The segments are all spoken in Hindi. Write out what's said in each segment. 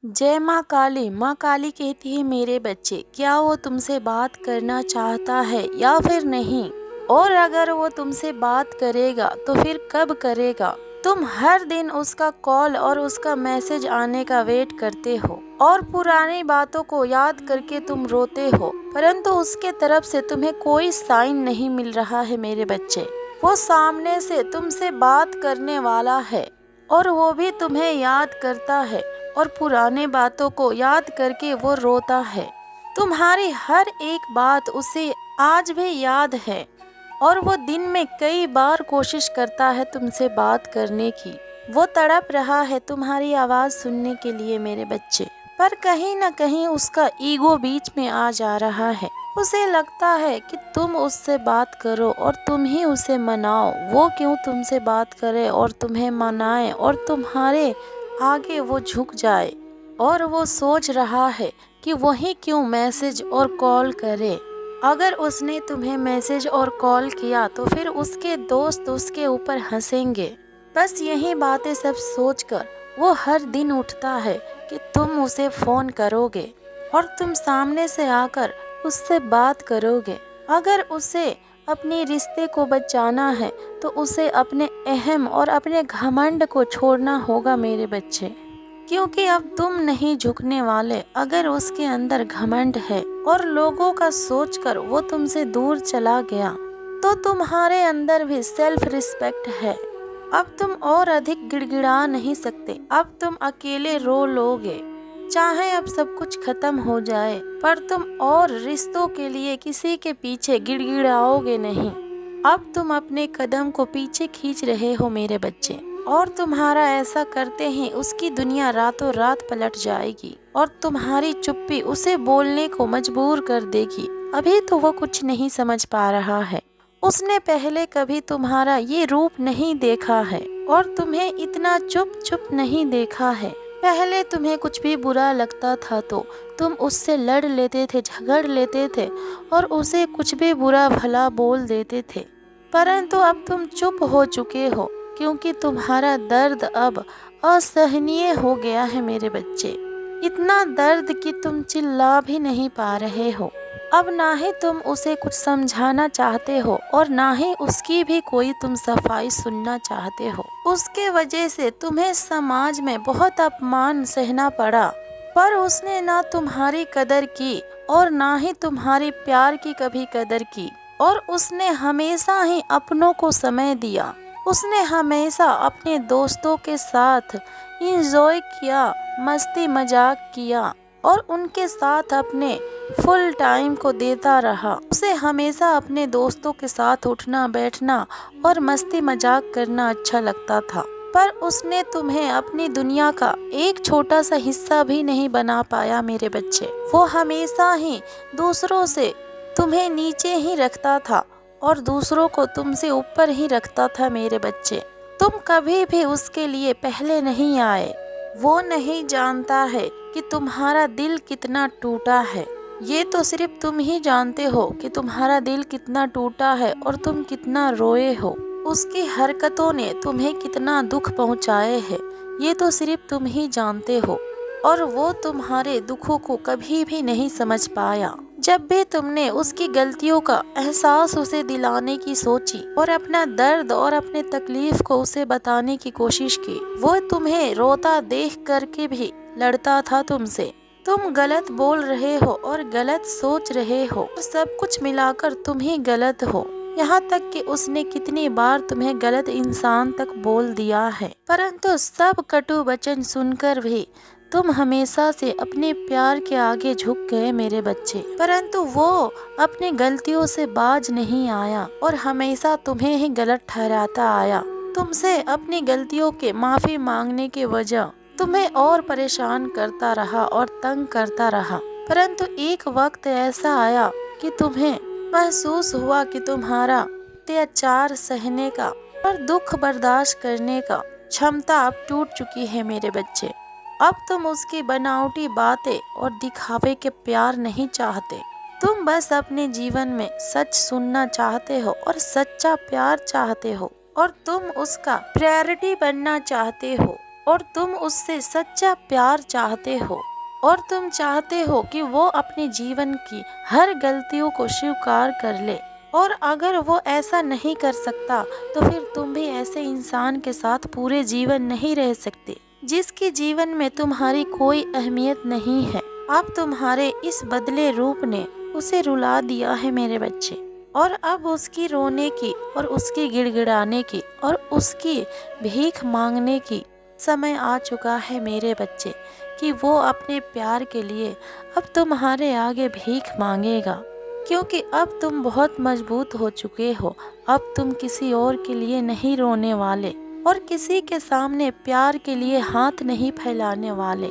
जय माँ काली कहती है मेरे बच्चे, क्या वो तुमसे बात करना चाहता है या फिर नहीं? और अगर वो तुमसे बात करेगा तो फिर कब करेगा? तुम हर दिन उसका कॉल और उसका मैसेज आने का वेट करते हो और पुरानी बातों को याद करके तुम रोते हो, परंतु उसके तरफ से तुम्हें कोई साइन नहीं मिल रहा है मेरे बच्चे। वो सामने से तुमसे बात करने वाला है और वो भी तुम्हें याद करता है और पुराने बातों को याद करके वो रोता है। तुम्हारी हर एक बात उसे आज भी याद है और वो दिन में कई बार कोशिश करता है तुमसे बात करने की। वो तड़प रहा है तुम्हारी आवाज़ सुनने के लिए मेरे बच्चे, पर कहीं न कहीं उसका ईगो बीच में आ जा रहा है। उसे लगता है कि तुम उससे बात करो और तुम ही उसे मनाओ। वो क्यों तुमसे बात करे और तुम्हें मनाए और तुम्हारे आगे वो झुक जाए, और वो सोच रहा है कि वही क्यों मैसेज और कॉल करे। अगर उसने तुम्हें मैसेज और कॉल किया तो फिर उसके दोस्त उसके ऊपर हंसेंगे। बस यही बातें सब सोचकर वो हर दिन उठता है कि तुम उसे फ़ोन करोगे और तुम सामने से आकर उससे बात करोगे। अगर उसे अपने रिश्ते को बचाना है तो उसे अपने अहम और अपने घमंड को छोड़ना होगा मेरे बच्चे, क्योंकि अब तुम नहीं झुकने वाले। अगर उसके अंदर घमंड है और लोगों का सोचकर वो तुमसे दूर चला गया, तो तुम्हारे अंदर भी सेल्फ रिस्पेक्ट है। अब तुम और अधिक गिड़गिड़ा नहीं सकते। अब तुम अकेले रो लोगे, चाहे अब सब कुछ खत्म हो जाए, पर तुम और रिश्तों के लिए किसी के पीछे गिड़गिड़ाओगे नहीं। अब तुम अपने कदम को पीछे खींच रहे हो मेरे बच्चे, और तुम्हारा ऐसा करते ही उसकी दुनिया रातों रात पलट जाएगी और तुम्हारी चुप्पी उसे बोलने को मजबूर कर देगी। अभी तो वो कुछ नहीं समझ पा रहा है। उसने पहले कभी तुम्हारा ये रूप नहीं देखा है और तुम्हें इतना चुप चुप नहीं देखा है। पहले तुम्हें कुछ भी बुरा लगता था तो तुम उससे लड़ लेते थे, झगड़ लेते थे और उसे कुछ भी बुरा भला बोल देते थे, परंतु अब तुम चुप हो चुके हो, क्योंकि तुम्हारा दर्द अब असहनीय हो गया है मेरे बच्चे। इतना दर्द कि तुम चिल्ला भी नहीं पा रहे हो। अब ना ही तुम उसे कुछ समझाना चाहते हो और ना ही उसकी भी कोई तुम सफाई सुनना चाहते हो। उसके वजह से तुम्हें समाज में बहुत अपमान सहना पड़ा, पर उसने ना तुम्हारी कदर की और ना ही तुम्हारी प्यार की कभी कदर की। और उसने हमेशा ही अपनों को समय दिया। उसने हमेशा अपने दोस्तों के साथ इंजॉय किया, मस्ती मजाक किया और उनके साथ अपने फुल टाइम को देता रहा। उसे हमेशा अपने दोस्तों के साथ उठना बैठना और मस्ती मजाक करना अच्छा लगता था, पर उसने तुम्हें अपनी दुनिया का एक छोटा सा हिस्सा भी नहीं बना पाया मेरे बच्चे। वो हमेशा ही दूसरों से तुम्हें नीचे ही रखता था और दूसरों को तुमसे ऊपर ही रखता था मेरे बच्चे। तुम कभी भी उसके लिए पहले नहीं आए। वो नहीं जानता है कि तुम्हारा दिल कितना टूटा है। ये तो सिर्फ तुम ही जानते हो कि तुम्हारा दिल कितना टूटा है और तुम कितना रोए हो। उसकी हरकतों ने तुम्हें कितना दुख पहुंचाए है, ये तो सिर्फ तुम ही जानते हो। और वो तुम्हारे दुखों को कभी भी नहीं समझ पाया। जब भी तुमने उसकी गलतियों का एहसास उसे दिलाने की सोची और अपना दर्द और अपने तकलीफ को उसे बताने की कोशिश की, वो तुम्हें रोता देख करके भी लड़ता था तुमसे। तुम गलत बोल रहे हो और गलत सोच रहे हो, सब कुछ मिलाकर तुम ही गलत हो। यहाँ तक कि उसने कितनी बार तुम्हें गलत इंसान तक बोल दिया है, परंतु सब कटु वचन सुनकर भी तुम हमेशा से अपने प्यार के आगे झुक गए मेरे बच्चे। परंतु वो अपनी गलतियों से बाज नहीं आया और हमेशा तुम्हें ही गलत ठहराता आया। तुमसे अपनी गलतियों के माफी मांगने के वजह तुम्हें और परेशान करता रहा और तंग करता रहा। परंतु एक वक्त ऐसा आया कि तुम्हें महसूस हुआ कि तुम्हारा अत्याचार सहने का और दुख बर्दाश्त करने का क्षमता अब टूट चुकी है मेरे बच्चे। अब तुम उसकी बनावटी बातें और दिखावे के प्यार नहीं चाहते। तुम बस अपने जीवन में सच सुनना चाहते हो और सच्चा प्यार चाहते हो, और तुम उसका प्रायोरिटी बनना चाहते हो। और तुम उससे सच्चा प्यार चाहते हो और तुम चाहते हो कि वो अपने जीवन की हर गलतियों को स्वीकार कर ले। और अगर वो ऐसा नहीं कर सकता तो फिर तुम भी ऐसे इंसान के साथ पूरे जीवन नहीं रह सकते जिसके जीवन में तुम्हारी कोई अहमियत नहीं है। अब तुम्हारे इस बदले रूप ने उसे रुला दिया है मेरे बच्चे, और अब उसकी रोने की और उसकी गिड़गिड़ाने की और उसकी भीख मांगने की समय आ चुका है मेरे बच्चे, कि वो अपने प्यार के लिए अब तुम्हारे आगे भीख मांगेगा। क्योंकि अब तुम बहुत मजबूत हो चुके हो। अब तुम किसी और के लिए नहीं रोने वाले और किसी के सामने प्यार के लिए हाथ नहीं फैलाने वाले।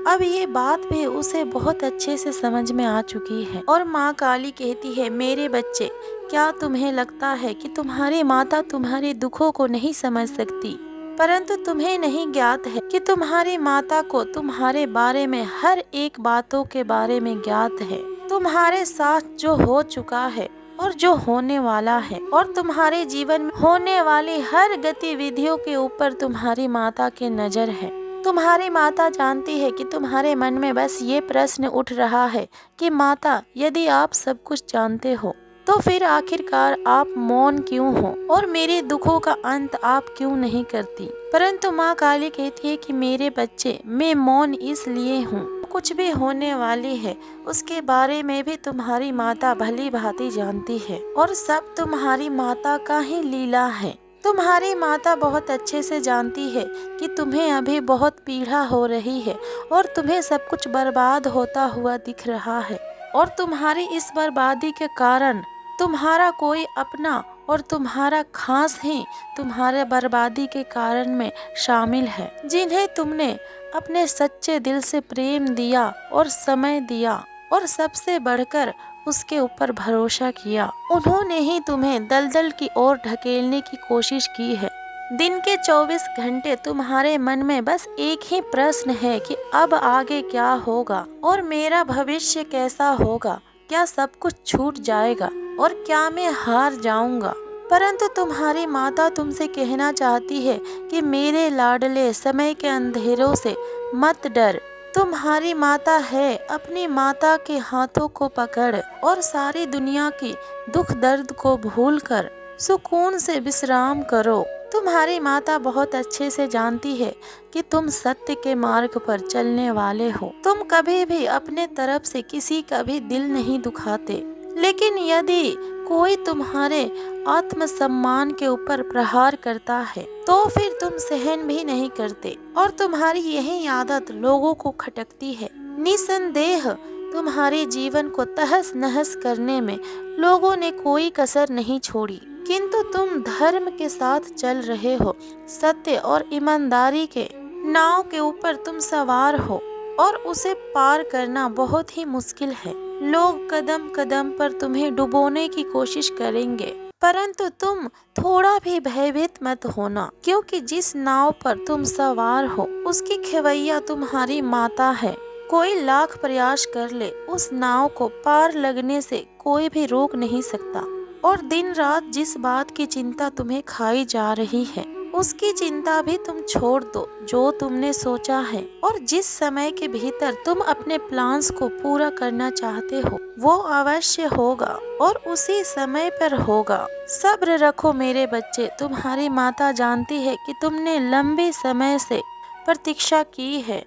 अब ये बात भी उसे बहुत अच्छे से समझ में आ चुकी है। और माँ काली कहती है, मेरे बच्चे, क्या तुम्हें लगता है कि तुम्हारी माता तुम्हारे दुखों को नहीं समझ सकती? परंतु तुम्हें नहीं ज्ञात है कि तुम्हारी माता को तुम्हारे बारे में हर एक बातों के बारे में ज्ञात है। तुम्हारे साथ जो हो चुका है और जो होने वाला है और तुम्हारे जीवन में होने वाली हर गतिविधियों के ऊपर तुम्हारी माता की नजर है। तुम्हारी माता जानती है कि तुम्हारे मन में बस ये प्रश्न उठ रहा है कि माता, यदि आप सब कुछ जानते हो तो फिर आखिरकार आप मौन क्यों हो और मेरे दुखों का अंत आप क्यों नहीं करती? परंतु माँ काली कहती है कि मेरे बच्चे, मैं मौन इसलिए हूँ, कुछ भी होने वाली है उसके बारे में भी तुम्हारी माता भली भांति जानती है और सब तुम्हारी माता का ही लीला है। तुम्हारी माता बहुत अच्छे से जानती है कि तुम्हें अभी बहुत पीड़ा हो रही है और तुम्हें सब कुछ बर्बाद होता हुआ दिख रहा है, और तुम्हारी इस बर्बादी के कारण तुम्हारा कोई अपना और तुम्हारा खास ही तुम्हारे बर्बादी के कारण में शामिल है, जिन्हें तुमने अपने सच्चे दिल से प्रेम दिया और समय दिया और सबसे बढ़कर उसके ऊपर भरोसा किया। उन्होंने ही तुम्हें दलदल की ओर ढकेलने की कोशिश की है। दिन के 24 घंटे तुम्हारे मन में बस एक ही प्रश्न है कि अब आगे क्या होगा और मेरा भविष्य कैसा होगा? क्या सब कुछ छूट जाएगा और क्या मैं हार जाऊंगा? परंतु तुम्हारी माता तुमसे कहना चाहती है कि मेरे लाडले, समय के अंधेरों से मत डर। तुम्हारी माता है, अपनी माता के हाथों को पकड़ और सारी दुनिया की दुख दर्द को भूलकर सुकून से विश्राम करो। तुम्हारी माता बहुत अच्छे से जानती है कि तुम सत्य के मार्ग पर चलने वाले हो। तुम कभी भी अपने तरफ से किसी का भी दिल नहीं दुखाते, लेकिन यदि कोई तुम्हारे आत्मसम्मान के ऊपर प्रहार करता है तो फिर तुम सहन भी नहीं करते, और तुम्हारी यही आदत लोगों को खटकती है। निसंदेह तुम्हारे जीवन को तहस नहस करने में लोगों ने कोई कसर नहीं छोड़ी, किंतु तुम धर्म के साथ चल रहे हो। सत्य और ईमानदारी के नाव के ऊपर तुम सवार हो और उसे पार करना बहुत ही मुश्किल है। लोग कदम कदम पर तुम्हें डुबोने की कोशिश करेंगे, परंतु तुम थोड़ा भी भयभीत मत होना, क्योंकि जिस नाव पर तुम सवार हो उसकी खेवैया तुम्हारी माता है। कोई लाख प्रयास कर ले, उस नाव को पार लगने से कोई भी रोक नहीं सकता। और दिन रात जिस बात की चिंता तुम्हें खाई जा रही है उसकी चिंता भी तुम छोड़ दो। जो तुमने सोचा है और जिस समय के भीतर तुम अपने प्लान्स को पूरा करना चाहते हो वो अवश्य होगा और उसी समय पर होगा। सब्र रखो मेरे बच्चे। तुम्हारी माता जानती है कि तुमने लंबे समय से प्रतीक्षा की है,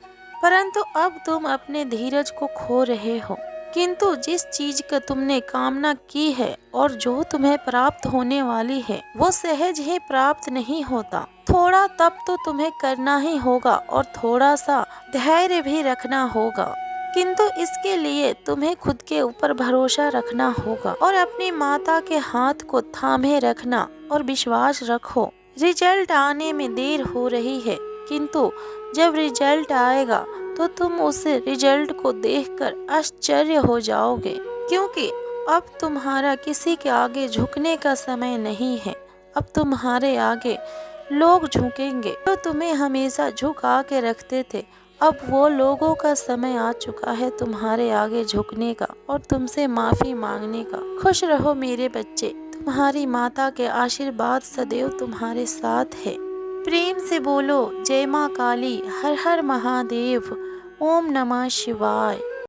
परंतु अब तुम अपने धीरज को खो रहे हो। किंतु जिस चीज का तुमने कामना की है और जो तुम्हें प्राप्त होने वाली है वो सहज ही प्राप्त नहीं होता। थोड़ा तप तो तुम्हें करना ही होगा और थोड़ा सा धैर्य भी रखना होगा, किंतु इसके लिए तुम्हें खुद के ऊपर भरोसा रखना होगा और अपनी माता के हाथ को थामे रखना और विश्वास रखो। रिजल्ट आने में देर हो रही है, किंतु जब रिजल्ट आएगा तो तुम उस रिजल्ट को देखकर आश्चर्य हो जाओगे, क्योंकि अब तुम्हारा किसी के आगे झुकने का समय नहीं है। अब तुम्हारे आगे लोग झुकेंगे जो तुम्हें हमेशा झुका के रखते थे। अब वो लोगों का समय आ चुका है तुम्हारे आगे झुकने का और तुमसे माफी मांगने का। खुश रहो मेरे बच्चे, तुम्हारी माता के आशीर्वाद सदैव तुम्हारे साथ है। प्रेम से बोलो जय माँ काली, हर हर महादेव, ओम नमः शिवाय।